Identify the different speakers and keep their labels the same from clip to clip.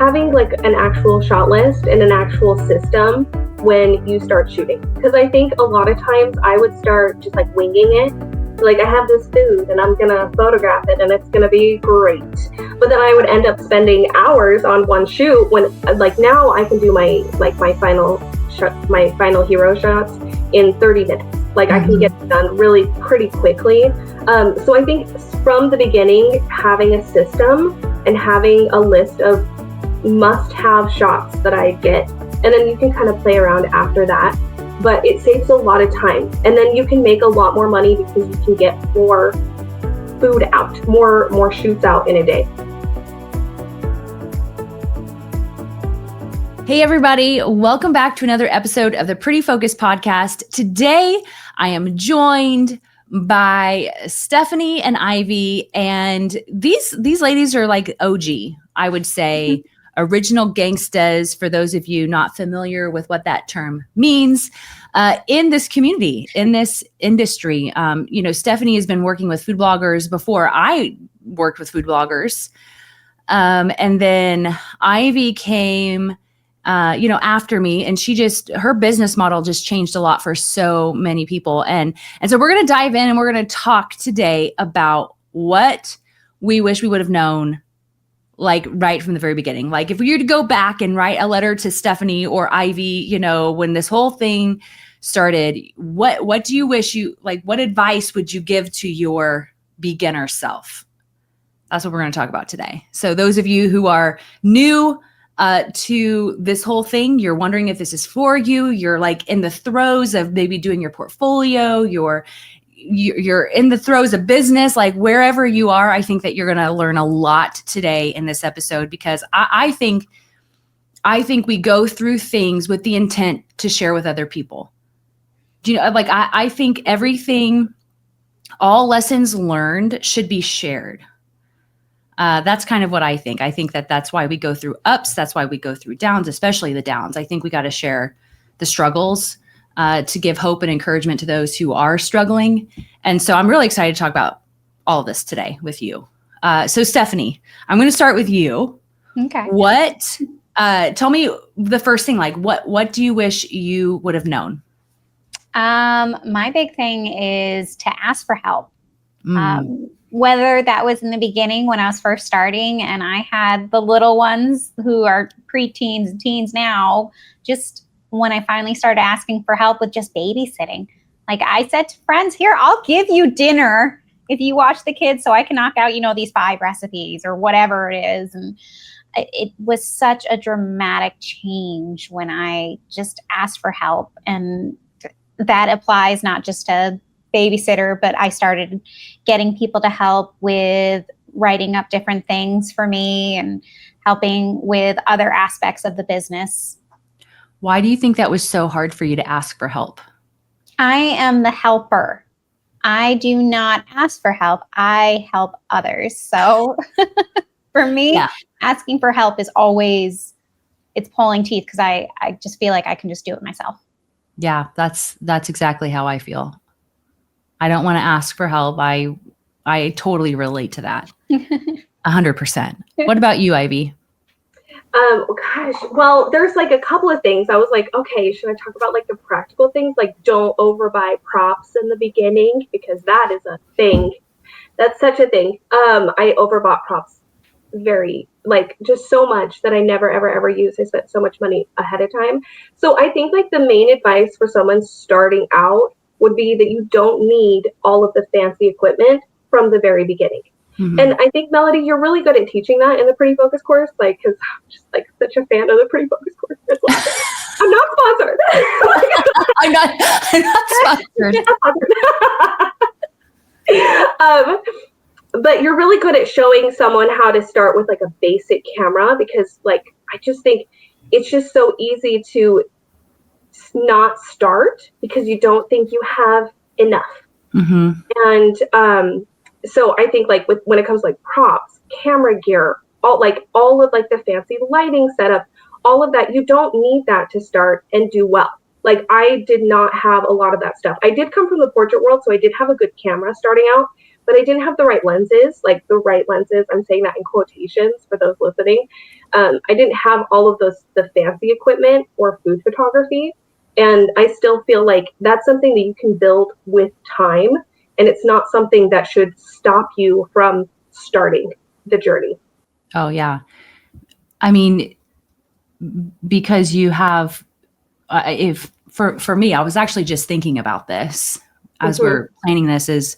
Speaker 1: having like an actual shot list and an actual system when you start shooting. Because I think a lot of times I would start just like winging it. Like, I have this food and I'm gonna photograph it and it's gonna be great. But then I would end up spending hours on one shoot when, like, now I can do my final hero shots in 30 minutes. Like, I can get it done really pretty quickly. So I think from the beginning, having a system and having a list of must-have shots that I get, and then you can kind of play around after that. But it saves a lot of time, and then you can make a lot more money because you can get more food out, more shoots out in a day.
Speaker 2: Hey everybody, welcome back to another episode of the Pretty Focus Podcast. Today I am joined by Stephanie and Ivy, and these ladies are like OG, I would say. Original gangstas, for those of you not familiar with what that term means, in this community, in this industry. Stephanie has been working with food bloggers before I worked with food bloggers. And then Ivy came, after me, and her business model just changed a lot for so many people. And so we're going to dive in and we're going to talk today about what we wish we would have known, like right from the very beginning. Like, if we were to go back and write a letter to Stephanie or Ivy, when this whole thing started, what do you wish what advice would you give to your beginner self? That's what we're going to talk about today. So those of you who are new to this whole thing, you're wondering if this is for you, you're like in the throes of maybe doing your portfolio, you're in the throes of business, like wherever you are, I think that you're going to learn a lot today in this episode, because I think we go through things with the intent to share with other people. I think everything, all lessons learned should be shared. That's kind of what I think. I think that's why we go through ups. That's why we go through downs, especially the downs. I think we got to share the struggles, to give hope and encouragement to those who are struggling. And so I'm really excited to talk about all of this today with you. So Stephanie, I'm going to start with you.
Speaker 3: Okay.
Speaker 2: Tell me the first thing, like what do you wish you would have known?
Speaker 3: My big thing is to ask for help. Whether that was in the beginning when I was first starting and I had the little ones who are preteens and teens now, just when I finally started asking for help with just babysitting. Like, I said to friends, here, I'll give you dinner if you watch the kids so I can knock out, these 5 recipes or whatever it is. And it was such a dramatic change when I just asked for help. And that applies not just to babysitter, but I started getting people to help with writing up different things for me and helping with other aspects of the business.
Speaker 2: Why do you think that was so hard for you to ask for help?
Speaker 3: I am the helper. I do not ask for help. I help others. So for me, asking for help is always, it's pulling teeth, because I just feel like I can just do it myself.
Speaker 2: Yeah, that's exactly how I feel. I don't want to ask for help. I totally relate to that. 100%. What about you, Ivy?
Speaker 1: Well, there's like a couple of things. I was like, okay, should I talk about like the practical things? Like, don't overbuy props in the beginning, because that is a thing. That's such a thing. I overbought props just so much that I never, ever use. I spent so much money ahead of time. So I think like the main advice for someone starting out would be that you don't need all of the fancy equipment from the very beginning. Mm-hmm. And I think, Melody, you're really good at teaching that in the Pretty Focus course, like, because I'm just like such a fan of the Pretty Focus course. I'm not sponsored.
Speaker 2: I'm not sponsored.
Speaker 1: But you're really good at showing someone how to start with like a basic camera, because like, I just think it's just so easy to not start because you don't think you have enough. Mm-hmm. And, so I think like when it comes to like props, camera gear, all of like the fancy lighting setup, all of that, you don't need that to start and do well. Like, I did not have a lot of that stuff. I did come from the portrait world, so I did have a good camera starting out, but I didn't have the right lenses, like the right lenses. I'm saying that in quotations for those listening. I didn't have all of the fancy equipment or food photography. And I still feel like that's something that you can build with time. And it's not something that should stop you from starting the journey.
Speaker 2: Oh, yeah. I mean, because you have, for me, I was actually just thinking about this as we're planning this, is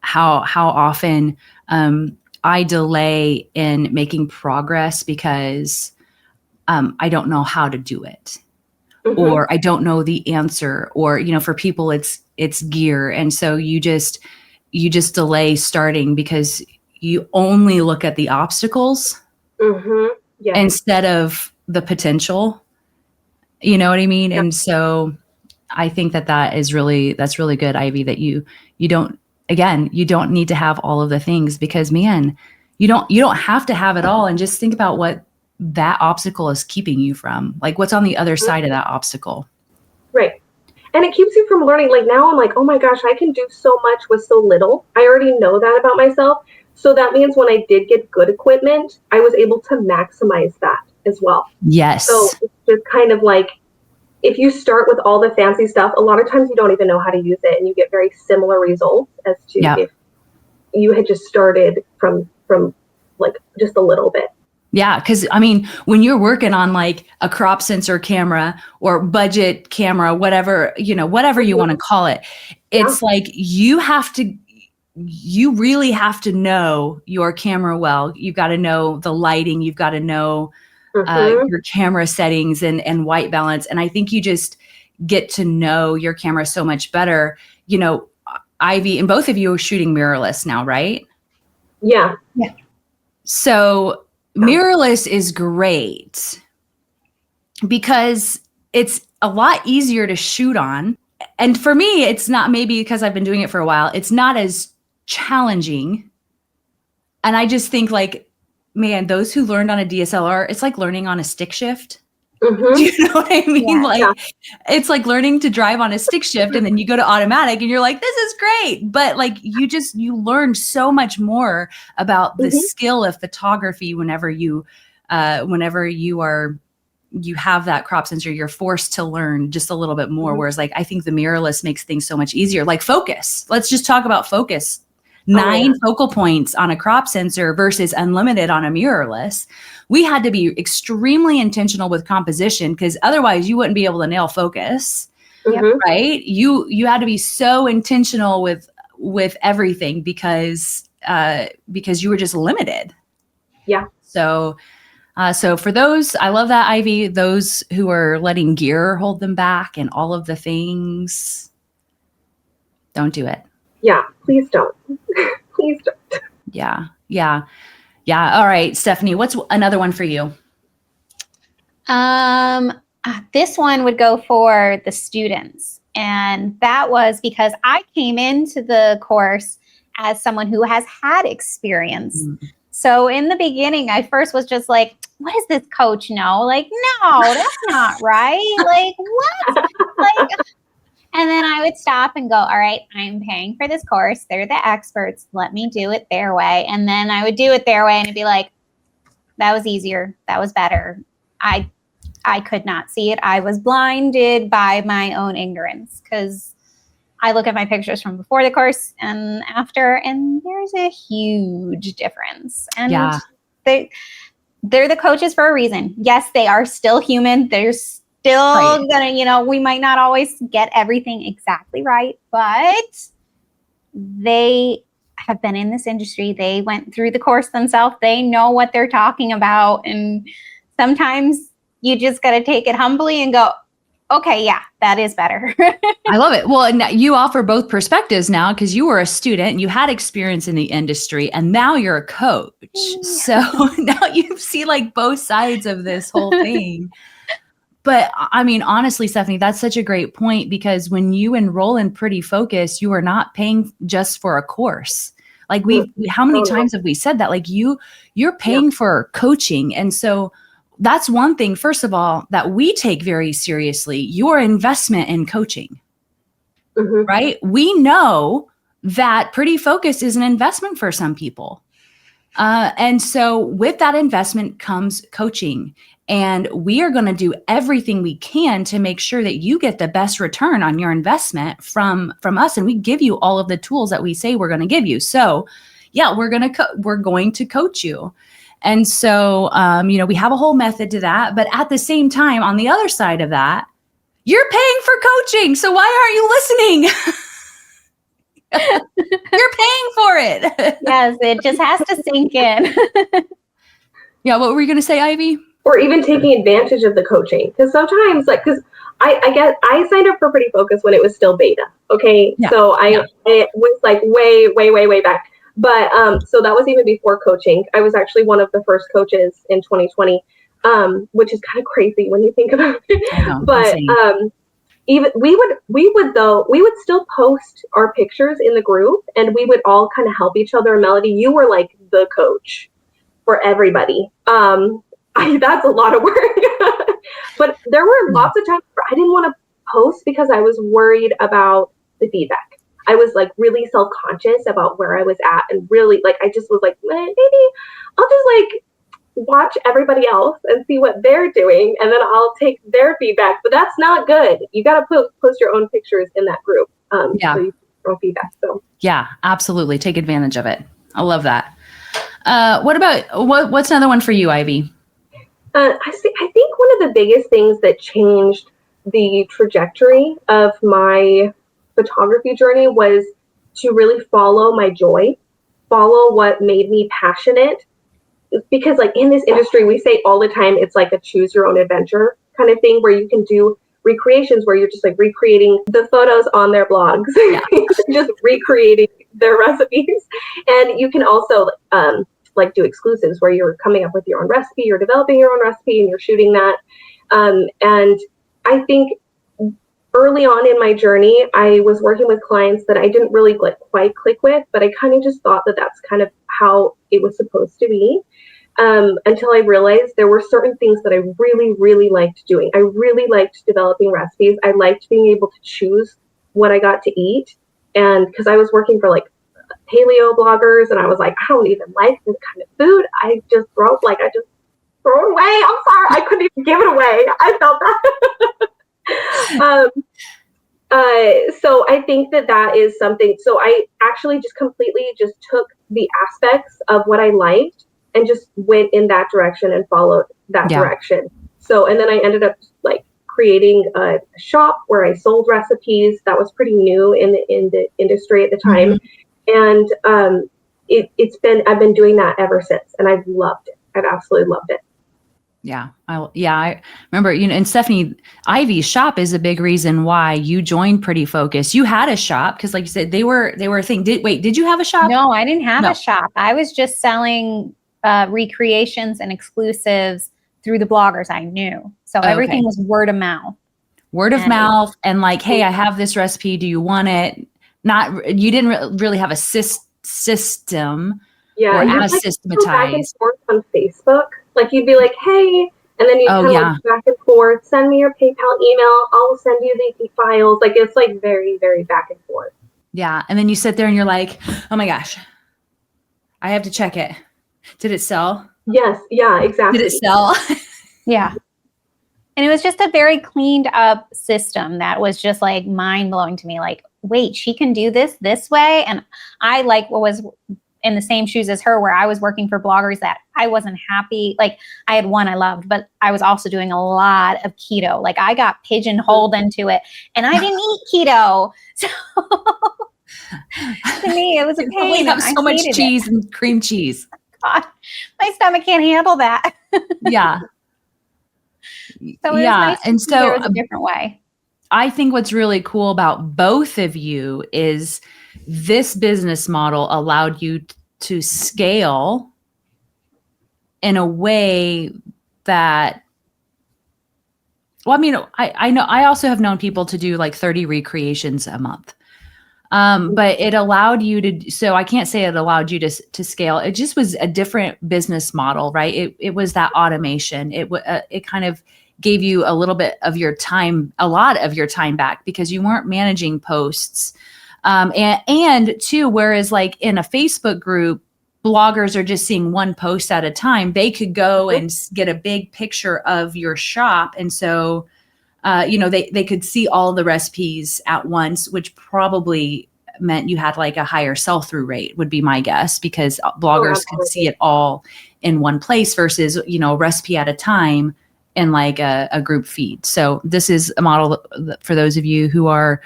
Speaker 2: how often I delay in making progress because I don't know how to do it, or I don't know the answer, or, you know, for people it's gear. And so you just delay starting because you only look at the obstacles instead of the potential. You know what I mean? Yeah. And so I think that's really good, Ivy, that you don't need to have all of the things, because, man, you don't have to have it all. And just think about what that obstacle is keeping you from, like what's on the other side of that obstacle.
Speaker 1: Right. And it keeps you from learning. Like now I'm like, oh my gosh, I can do so much with so little. I already know that about myself. So that means when I did get good equipment, I was able to maximize that as well.
Speaker 2: Yes.
Speaker 1: So it's just kind of like, if you start with all the fancy stuff, a lot of times you don't even know how to use it, and you get very similar results as to if you had just started from like just a little bit.
Speaker 2: Yeah, because I mean, when you're working on like a crop sensor camera or budget camera, whatever you want to call it, it's like you really have to know your camera well. You've got to know the lighting. You've got to know your camera settings and white balance. And I think you just get to know your camera so much better. You know, Ivy, and both of you are shooting mirrorless now, right?
Speaker 1: Yeah.
Speaker 2: So mirrorless is great because it's a lot easier to shoot on. And for me, it's not, maybe because I've been doing it for a while, it's not as challenging. And I just think, like, man, those who learned on a DSLR, it's like learning on a stick shift. Do you know what I mean? It's like learning to drive on a stick shift, and then you go to automatic and you're like, this is great. But like, you learn so much more about the skill of photography whenever you have that crop sensor. You're forced to learn just a little bit more. Whereas, like, I think the mirrorless makes things so much easier. Like focus. Let's just talk about focus. 9 focal points on a crop sensor versus unlimited on a mirrorless. We had to be extremely intentional with composition, because otherwise you wouldn't be able to nail focus, right? You had to be so intentional with everything because you were just limited. Yeah. So for those, I love that, Ivy, those who are letting gear hold them back and all of the things, don't do it.
Speaker 1: Yeah, please don't. Please don't.
Speaker 2: Yeah. All right, Stephanie, what's another one for you?
Speaker 3: This one would go for the students. And that was because I came into the course as someone who has had experience. So in the beginning, I first was just like, what does this coach know? Like, no, that's not right. Like, what? Like, and then I would stop and go, all right, I'm paying for this course. They're the experts. Let me do it their way. And then I would do it their way and it'd be like, that was easier. That was better. I could not see it. I was blinded by my own ignorance, because I look at my pictures from before the course and after, and there's a huge difference. And they're the coaches for a reason. Yes, they are still human. They're still gonna, we might not always get everything exactly right, but they have been in this industry. They went through the course themselves. They know what they're talking about. And sometimes you just got to take it humbly and go, okay, yeah, that is better.
Speaker 2: I love it. Well, and you offer both perspectives now, because you were a student and you had experience in the industry, and now you're a coach. So now you see like both sides of this whole thing. But I mean, honestly, Stephanie, that's such a great point, because when you enroll in Pretty Focus, you are not paying just for a course. Like how many times have we said that? Like you're paying for coaching. And so that's one thing, first of all, that we take very seriously, your investment in coaching, right? We know that Pretty Focused is an investment for some people. And so with that investment comes coaching. And we are going to do everything we can to make sure that you get the best return on your investment from us. And we give you all of the tools that we say we're going to give you. So yeah, we're going to coach you. And so, we have a whole method to that. But at the same time, on the other side of that, you're paying for coaching. So why aren't you listening? You're paying for it.
Speaker 3: Yes, it just has to sink in.
Speaker 2: Yeah, what were you going to say, Ivy?
Speaker 1: Or even taking advantage of the coaching. Because sometimes, because I signed up for Pretty Focused when it was still beta. Okay,
Speaker 2: yeah.
Speaker 1: So I was like way back. But so that was even before coaching. I was actually one of the first coaches in 2020, which is kind of crazy when you think about it.
Speaker 2: I know,
Speaker 1: but even we would still post our pictures in the group, and we would all kind of help each other. Melody, you were like the coach for everybody. That's a lot of work. But there were lots of times where I didn't want to post because I was worried about the feedback. I was like really self-conscious about where I was at, and really like I just was like, maybe I'll just like watch everybody else and see what they're doing, and then I'll take their feedback. But that's not good. You got to post your own pictures in that group. So you get your own feedback. So
Speaker 2: yeah, absolutely, take advantage of it. I love that. What's another one for you, Ivy?
Speaker 1: I think one of the biggest things that changed the trajectory of my photography journey was to really follow my joy, follow what made me passionate. Because like in this industry, we say all the time, it's like a choose your own adventure kind of thing where you can do recreations where you're just like recreating the photos on their blogs, just recreating their recipes. And you can also like do exclusives where you're coming up with your own recipe, you're developing your own recipe and you're shooting that. And I think early on in my journey, I was working with clients that I didn't really like quite click with, but I kind of just thought that that's kind of how it was supposed to be. Until I realized there were certain things that I really, really liked doing. I really liked developing recipes. I liked being able to choose what I got to eat. And because I was working for like paleo bloggers, and I was like, I don't even like this kind of food. I just throw it away. I'm sorry. I couldn't even give it away. I felt that. So I think that is something. So I actually just completely just took the aspects of what I liked and just went in that direction and followed that direction. So, and then I ended up like creating a shop where I sold recipes. That was pretty new in the industry at the time. Mm-hmm. And I've been doing that ever since, and I've loved it. I've absolutely loved it.
Speaker 2: Yeah. I remember, and Stephanie, Ivy's shop is a big reason why you joined Pretty Focused. You had a shop because like you said, they were a thing. Did you have a shop?
Speaker 3: No, I didn't have a shop. I was just selling recreations and exclusives through the bloggers I knew. So everything was word of mouth. Word of mouth. And like, hey, I have this recipe. Do you want it? You didn't really have a system.
Speaker 1: Yeah.
Speaker 2: Or
Speaker 1: you
Speaker 2: as
Speaker 1: like
Speaker 2: systematized.
Speaker 1: Go back and forth on Facebook. Like you'd be like, hey, and then you kind of like back and forth, send me your PayPal email. I'll send you the files. Like it's like very, very back and forth.
Speaker 2: Yeah. And then you sit there and you're like, oh my gosh, I have to check it. Did it sell?
Speaker 1: Yes. Yeah, exactly.
Speaker 2: Did it sell?
Speaker 3: Yeah. And it was just a very cleaned up system that was just like mind blowing to me. Like, wait, she can do this way. And I like was in the same shoes as her, where I was working for bloggers that I wasn't happy. Like I had one I loved, but I was also doing a lot of keto. Like I got pigeonholed into it and I didn't eat keto. So to me, it was a pain.
Speaker 2: We have so much cheese and cream cheese.
Speaker 3: God, my stomach can't handle that.
Speaker 2: Yeah.
Speaker 3: So it was nice to see there was a different way.
Speaker 2: I think what's really cool about both of you is this business model allowed you to scale in a way that, well, I mean, I know I also have known people to do like 30 recreations a month. But it allowed you to, so I can't say it allowed you to scale. It just was a different business model, right? It was that automation. It kind of gave you a little bit of your time, a lot of your time back because you weren't managing posts. And two, whereas like in a Facebook group, bloggers are just seeing one post at a time, they could go and get a big picture of your shop. And so, they could see all the recipes at once, which probably meant you had like a higher sell-through rate, would be my guess, because bloggers could see it all in one place versus, a recipe at a time in like a group feed. So this is a model for those of you who are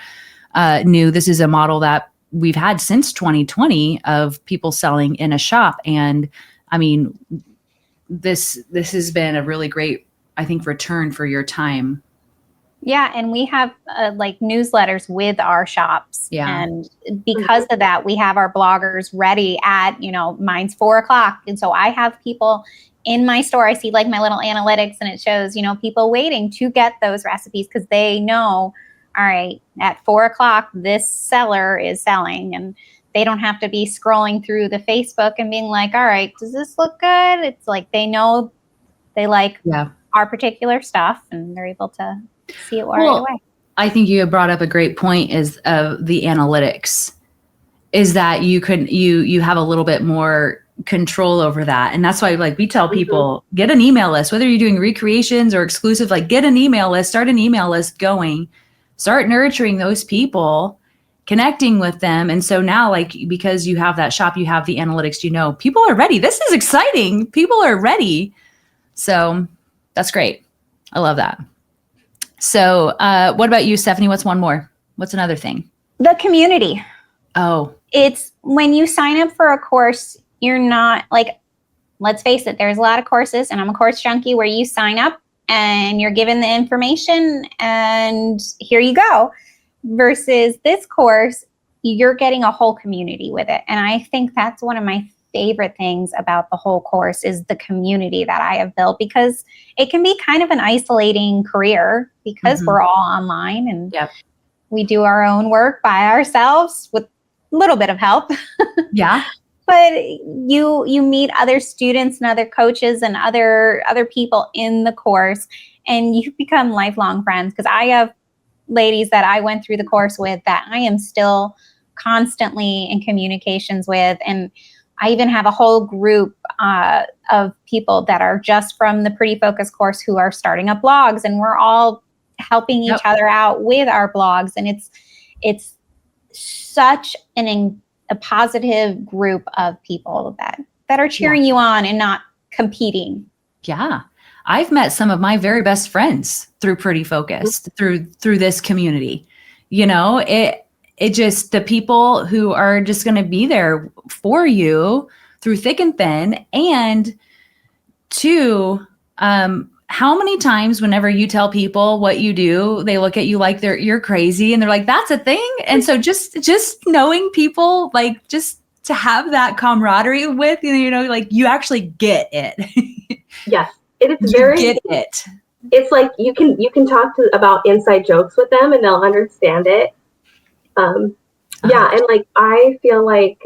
Speaker 2: new. This is a model that we've had since 2020 of people selling in a shop. And I mean, this has been a really great, I think, return for your time.
Speaker 3: Yeah. And we have like newsletters with our shops.
Speaker 2: Yeah.
Speaker 3: And because of that, we have our bloggers ready at, mine's 4:00. And so I have people in my store. I see like my little analytics and it shows, people waiting to get those recipes because they know, all right, at 4:00, this seller is selling, and they don't have to be scrolling through the Facebook and being like, all right, does this look good? It's like, they know they like our particular stuff and they're able to see it right away.
Speaker 2: I think you brought up a great point is of the analytics is that you have a little bit more control over that. And that's why like we tell people, get an email list, whether you're doing recreations or exclusive, like get an email list, start an email list going. Start nurturing those people, connecting with them. And so now, like, because you have that shop, you have the analytics, people are ready. This is exciting. People are ready. So that's great. I love that. So what about you, Stephanie? What's one more? What's another thing?
Speaker 3: The community.
Speaker 2: Oh.
Speaker 3: It's when you sign up for a course, you're not like, let's face it, there's a lot of courses, and I'm a course junkie, where you sign up and you're given the information and here you go. Versus this course, you're getting a whole community with it. And I think that's one of my favorite things about the whole course is the community that I have built, because it can be kind of an isolating career because we're all online and we do our own work by ourselves with a little bit of help.
Speaker 2: Yeah.
Speaker 3: But you meet other students and other coaches and other people in the course, and you become lifelong friends. Because I have ladies that I went through the course with that I am still constantly in communications with. And I even have a whole group of people that are just from the Pretty Focus course who are starting up blogs, and we're all helping each other out with our blogs. And it's such a positive group of people that are cheering you on and not competing.
Speaker 2: Yeah. I've met some of my very best friends through Pretty Focused, through this community. It just, the people who are just going to be there for you through thick and thin. And two, how many times whenever you tell people what you do, they look at you like you're crazy and they're like, that's a thing. And so just knowing people, like just to have that camaraderie with, like you actually get it.
Speaker 1: Yes. It is very,
Speaker 2: get it.
Speaker 1: It's like you can talk about inside jokes with them and they'll understand it. Yeah. And like, I feel like,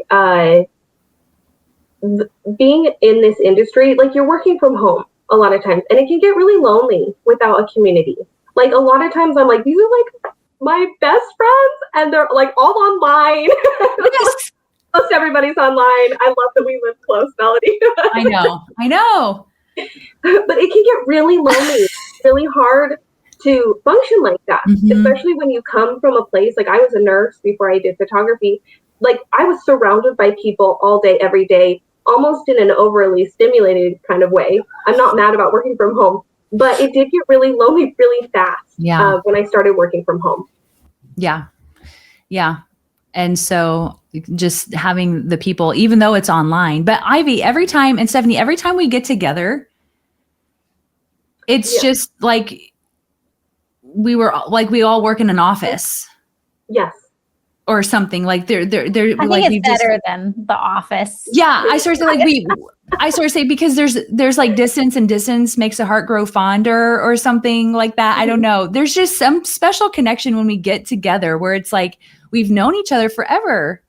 Speaker 1: being in this industry, like you're working from home a lot of times, and it can get really lonely without a community. Like a lot of times I'm like, these are like my best friends and they're like all online.
Speaker 2: Yes.
Speaker 1: Most everybody's online. I love that we live close, Melody.
Speaker 2: I know.
Speaker 1: But it can get really lonely, really hard to function like that, especially when you come from a place, like I was a nurse before I did photography. Like I was surrounded by people all day, every day, almost in an overly stimulated kind of way. I'm not mad about working from home, but it did get really lonely really fast when I started working from home. Yeah.
Speaker 2: Yeah. And so just having the people, even though it's online, but Ivy, every time, and Stephanie, every time we get together, it's just like we all work in an office.
Speaker 1: Yes.
Speaker 2: Or something like they're
Speaker 3: I think
Speaker 2: like
Speaker 3: it's better than the office.
Speaker 2: Yeah. I sort of say because there's like distance makes a heart grow fonder or something like that. I don't know. There's just some special connection when we get together where it's like we've known each other forever.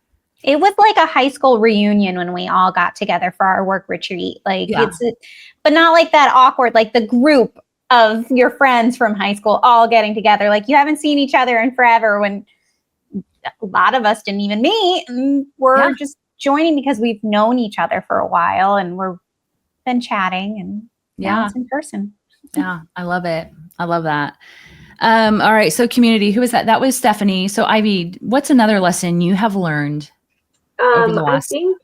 Speaker 3: It was like a high school reunion when we all got together for our work retreat. Like but not like that awkward, like the group of your friends from high school all getting together. Like you haven't seen each other in forever when a lot of us didn't even meet, and we're just joining because we've known each other for a while and we're been chatting, and now it's in person.
Speaker 2: Yeah, I love it. I love that. All right, so community, who was that? That was Stephanie. So Ivy, what's another lesson you have learned over the last?
Speaker 1: I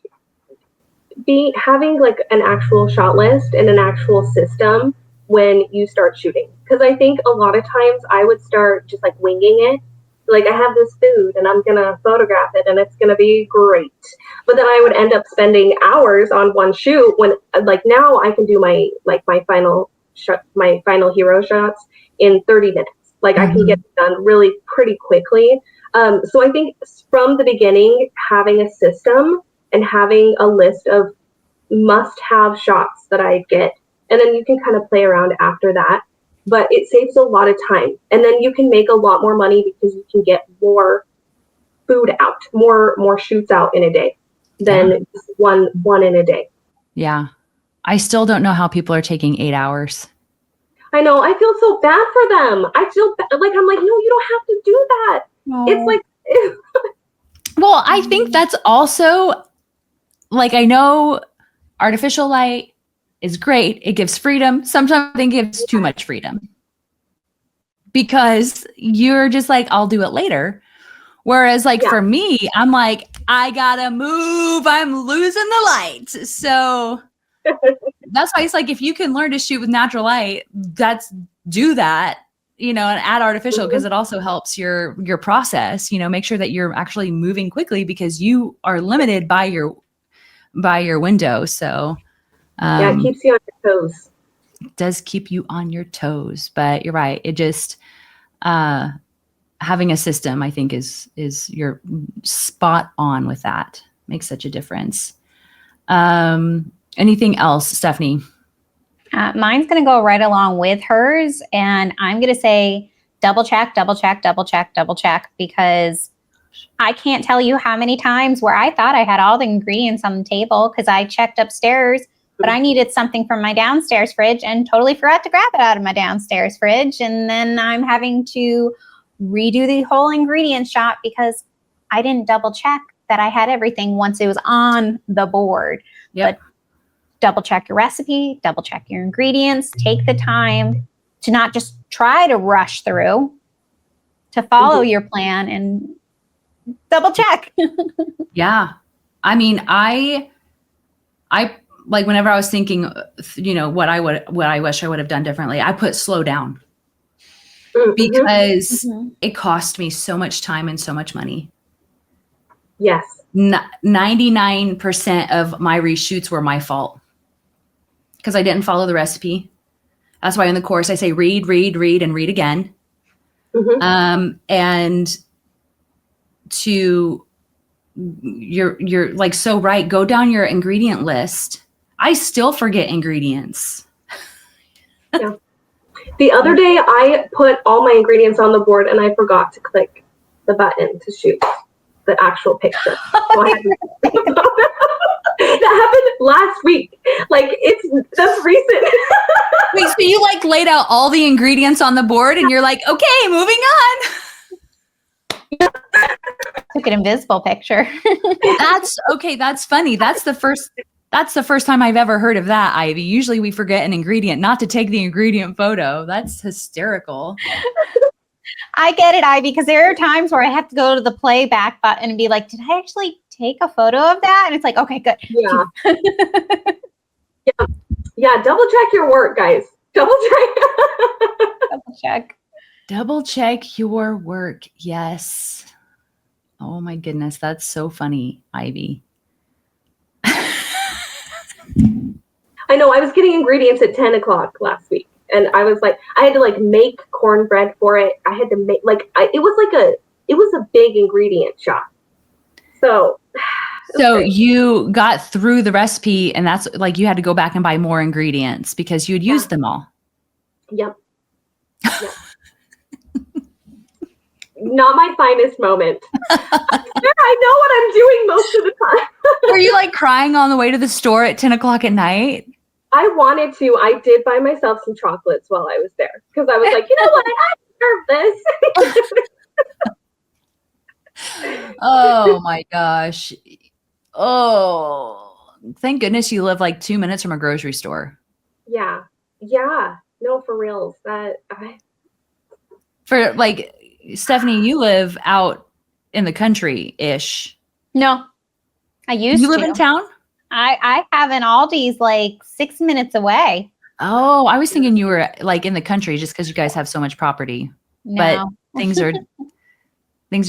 Speaker 1: think having like an actual shot list and an actual system when you start shooting, because I think a lot of times I would start just like winging it. Like, I have this food and I'm gonna photograph it and it's gonna be great, but then I would end up spending hours on one shoot when, like, now I can do my final hero shots in 30 minutes. Like, I can get it done really pretty quickly. So I think from the beginning, having a system and having a list of must-have shots that I get, and then you can kind of play around after that. But it saves a lot of time, and then you can make a lot more money because you can get more food out, more shoots out in a day than just one in a day.
Speaker 2: Yeah, I still don't know how people are taking 8 hours.
Speaker 1: I know. I feel so bad for them. I feel like, I'm like, no, you don't have to do that. No. It's like,
Speaker 2: well, I think that's also, like, I know artificial light is great. It gives freedom. Sometimes I think it gives too much freedom because you're just like, I'll do it later. Whereas like for me, I'm like, I gotta move. I'm losing the light. So that's why it's like, if you can learn to shoot with natural light, do that, and add artificial, because it also helps your process, make sure that you're actually moving quickly because you are limited by your window. So
Speaker 1: it keeps you on your toes.
Speaker 2: It does keep you on your toes, but you're right. It just having a system, I think, is you're spot on with that. Makes such a difference. Anything else, Stephanie?
Speaker 3: Mine's going to go right along with hers, and I'm going to say double check, because I can't tell you how many times where I thought I had all the ingredients on the table because I checked upstairs, but I needed something from my downstairs fridge and totally forgot to grab it out of my downstairs fridge. And then I'm having to redo the whole ingredient shot because I didn't double check that I had everything once it was on the board. Yep. But double check your recipe, double check your ingredients, take the time to not just try to rush through, to follow your plan and double check.
Speaker 2: Yeah. I mean, I like, whenever I was thinking, what I wish I would have done differently, I put slow down because it cost me so much time and so much money.
Speaker 1: Yes.
Speaker 2: 99% of my reshoots were my fault because I didn't follow the recipe. That's why in the course I say read, and read again. And you're like so right. Go down your ingredient list. I still forget ingredients.
Speaker 1: Yeah. The other day I put all my ingredients on the board and I forgot to click the button to shoot the actual picture. So that happened last week. Like, that's recent.
Speaker 2: Wait, so you like laid out all the ingredients on the board and you're like, okay, moving on.
Speaker 3: Took an invisible picture.
Speaker 2: That's funny. That's the first time I've ever heard of that, Ivy. Usually we forget an ingredient, not to take the ingredient photo. That's hysterical.
Speaker 3: I get it, Ivy, because there are times where I have to go to the playback button and be like, did I actually take a photo of that? And it's like, okay, good.
Speaker 1: Yeah. Yeah, double check your work, guys. Double check.
Speaker 2: Double check your work. Yes. Oh my goodness. That's so funny, Ivy.
Speaker 1: I know. I was getting ingredients at 10 o'clock last week. And I was like, I had to like make cornbread for it. I had to make it was a big ingredient shot. So
Speaker 2: you got through the recipe and that's like, you had to go back and buy more ingredients because you had used them all.
Speaker 1: Yep. Not my finest moment. I know what I'm doing most of the time.
Speaker 2: Were you like crying on the way to the store at 10 o'clock at night?
Speaker 1: I wanted to. I did buy myself some chocolates while I was there because I was like, you know what? I deserve this.
Speaker 2: Oh my gosh. Oh, thank goodness you live like 2 minutes from a grocery store.
Speaker 1: Yeah. Yeah. No, for reals.
Speaker 2: For like, Stephanie, you live out in the country-ish.
Speaker 3: No, I used
Speaker 2: You live
Speaker 3: to.
Speaker 2: in town?
Speaker 3: I have an Aldi's like 6 minutes away.
Speaker 2: Oh, I was thinking you were like in the country just because you guys have so much property.
Speaker 3: No.
Speaker 2: But things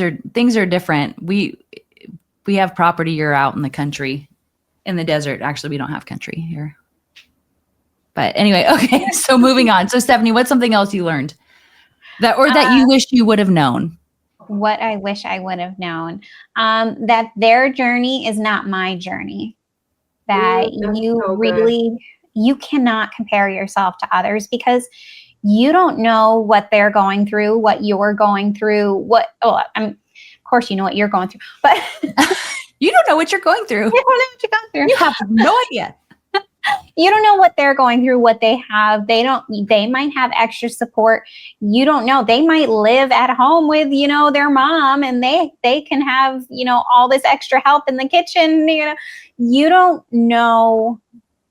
Speaker 2: are different. We have property. You're out in the country, in the desert. Actually, we don't have country here. But anyway, okay. So moving on. So Stephanie, what's something else you learned that you wish you would have known?
Speaker 3: What I wish I would have known, that their journey is not my journey. That you cannot compare yourself to others because you don't know what they're going through, what you're going through, of course you know what you're going through, but
Speaker 2: you don't know what you're going through.
Speaker 3: You don't know what you're going through.
Speaker 2: You have no idea.
Speaker 3: You don't know what they're going through, what they have. They might have extra support. You don't know. They might live at home with, their mom and they can have, all this extra help in the kitchen. You don't know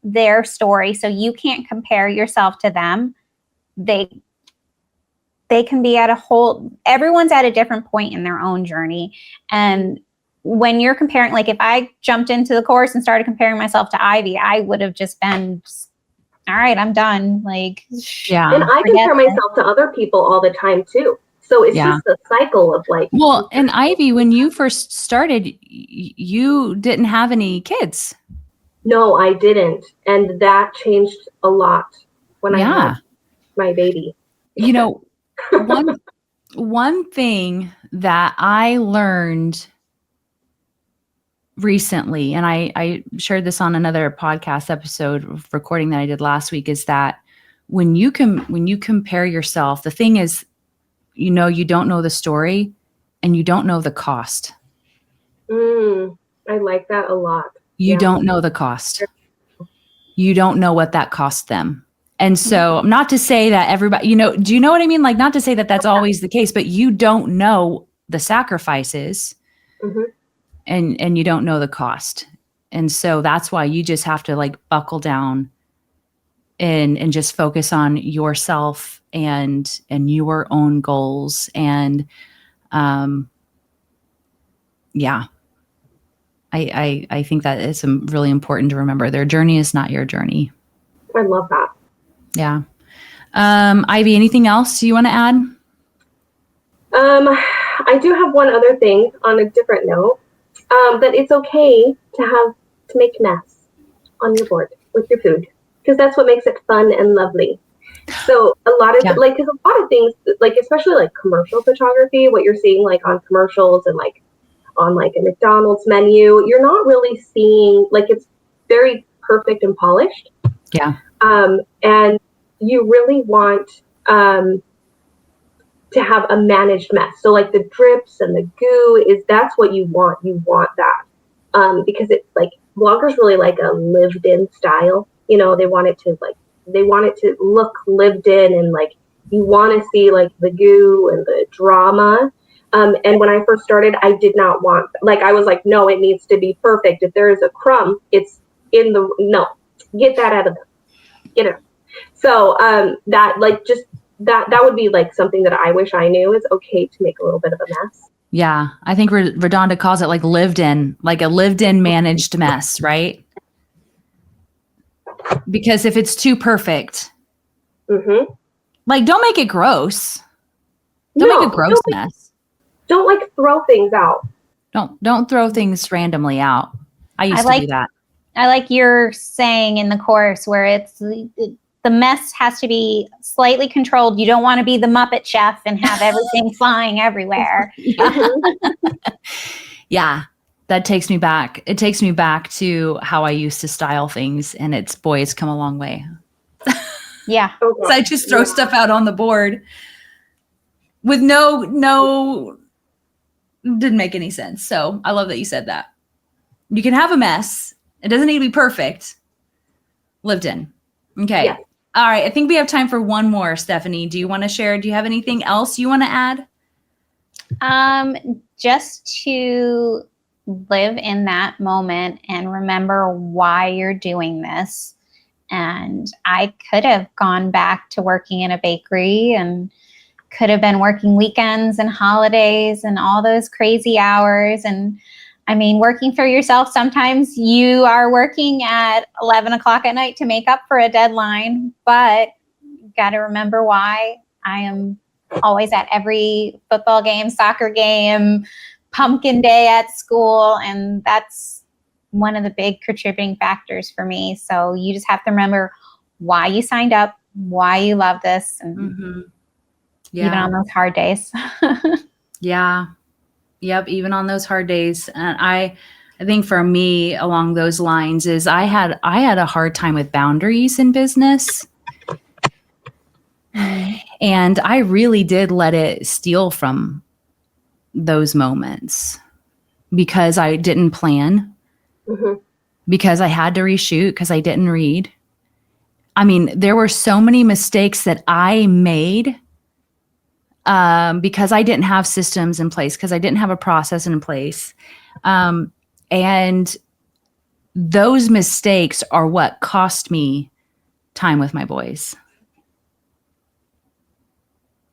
Speaker 3: their story. So you can't compare yourself to them. They can be everyone's at a different point in their own journey. And when you're comparing, like if I jumped into the course and started comparing myself to Ivy, I would have just been, all right, I'm done. Like,
Speaker 2: yeah.
Speaker 1: And I compare myself to other people all the time too. So it's just a cycle of like.
Speaker 2: Well, and Ivy, when you first started, you didn't have any kids.
Speaker 1: No, I didn't. And that changed a lot when I had my baby.
Speaker 2: One thing that I learned recently, and I shared this on another podcast episode recording that I did last week, is that when you compare yourself, the thing is, you don't know the story and you don't know the cost.
Speaker 1: I like that a lot.
Speaker 2: You don't know the cost. You don't know what that cost them. And so not to say that everybody, do you know what I mean? Like, not to say that that's always the case, but you don't know the sacrifices. Mm-hmm. And you don't know the cost. And so that's why you just have to like buckle down and just focus on yourself and your own goals. And I think that it's really important to remember their journey is not your journey.
Speaker 1: I love that.
Speaker 2: Yeah. Ivy, anything else you want to add?
Speaker 1: I do have one other thing on a different note. That it's okay to make a mess on your board with your food because that's what makes it fun and lovely. So a lot of because a lot of things, like especially like commercial photography, what you're seeing like on commercials and like on like a McDonald's menu, you're not really seeing like it's very perfect and polished.
Speaker 2: Yeah.
Speaker 1: And you really want to have a managed mess. So like the drips and the goo that's what you want. You want that. Because it's like bloggers really like a lived in style. They want it to look lived in and like you want to see like the goo and the drama. And when I first started, I did not want, like, I was like, no, it needs to be perfect. If there is a crumb, it's get that out of them. So, that like, just that would be like something that I wish I knew is okay to make a little bit of a mess.
Speaker 2: Yeah. I think Redonda calls it like lived in managed mess, right? Because if it's too perfect, like don't make it gross. Don't make a gross mess.
Speaker 1: Don't like throw things out.
Speaker 2: Don't throw things randomly out. I used to do that.
Speaker 3: I like you're saying in the course where it's the mess has to be slightly controlled. You don't want to be the Muppet Chef and have everything flying everywhere.
Speaker 2: Yeah. That takes me back. It takes me back to how I used to style things, and it's come a long way.
Speaker 3: Yeah.
Speaker 2: So I just throw stuff out on the board with no didn't make any sense. So I love that you said that. You can have a mess. It doesn't need to be perfect. Lived in. Okay. Yeah. All right. I think we have time for one more, Stephanie. Do you want to share? Do you have anything else you want to add?
Speaker 3: Just to live in that moment and remember why you're doing this. And I could have gone back to working in a bakery and could have been working weekends and holidays and all those crazy hours. And I mean, working for yourself, sometimes you are working at 11 o'clock at night to make up for a deadline, but you got to remember why. I am always at every football game, soccer game, pumpkin day at school. And that's one of the big contributing factors for me. So you just have to remember why you signed up, why you love this. And even on those hard days.
Speaker 2: Yeah. Yep. Even on those hard days. And I think for me along those lines is I had a hard time with boundaries in business. And I really did let it steal from those moments because I didn't plan, because I had to reshoot, because I didn't read. I mean, there were so many mistakes that I made because I didn't have systems in place, because I didn't have a process in place. And those mistakes are what cost me time with my boys.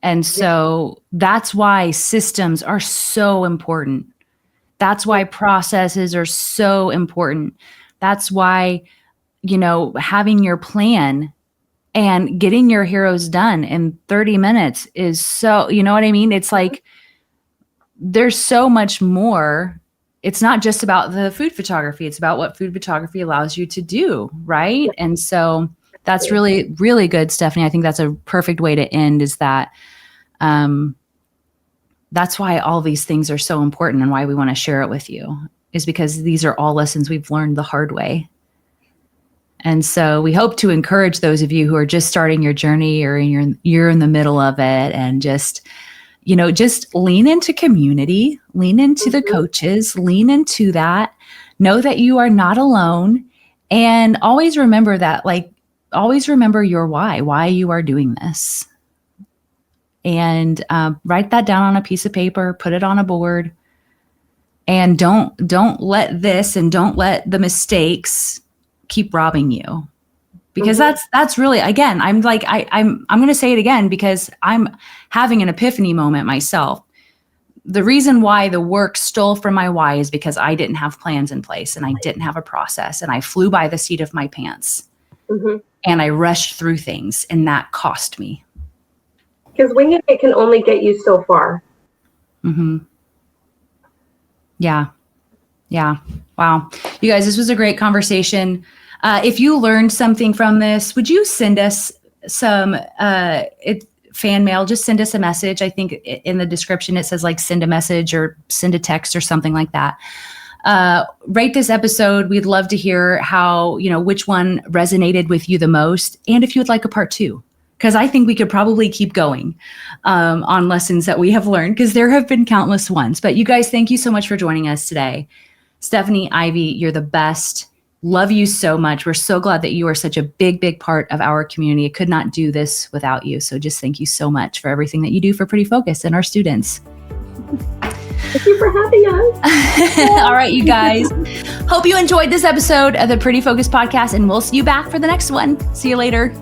Speaker 2: And so that's why systems are so important. That's why processes are so important. That's why, having your plan and getting your heroes done in 30 minutes is so, you know what I mean? It's like, there's so much more. It's not just about the food photography. It's about what food photography allows you to do. Right. And so that's really, really good, Stephanie. I think that's a perfect way to end, is that that's why all these things are so important and why we want to share it with you, is because these are all lessons we've learned the hard way. And so we hope to encourage those of you who are just starting your journey, or you're in the middle of it, and just lean into community, lean into the coaches, lean into that, know that you are not alone, and always remember that, always remember your why you are doing this. And write that down on a piece of paper, put it on a board, and don't let this and don't let the mistakes keep robbing you, because that's really, again, I'm going to say it again, because I'm having an epiphany moment myself. The reason why the work stole from my why is because I didn't have plans in place, and I didn't have a process, and I flew by the seat of my pants, and I rushed through things, and that cost me.
Speaker 1: Because winging it can only get you so far.
Speaker 2: Yeah. Wow. You guys, this was a great conversation. If you learned something from this, would you send us some fan mail? Just send us a message. I think in the description, it says send a message or send a text or something like that. Rate this episode. We'd love to hear how, which one resonated with you the most. And if you would like a part 2. Because I think we could probably keep going on lessons that we have learned, because there have been countless ones. But you guys, thank you so much for joining us today. Stephanie, Ivy, you're the best. Love you so much. We're so glad that you are such a big, big part of our community. I could not do this without you. So just thank you so much for everything that you do for Pretty Focus and our students.
Speaker 1: Thank you for having us.
Speaker 2: All right, you guys. Hope you enjoyed this episode of the Pretty Focus podcast, and we'll see you back for the next one. See you later.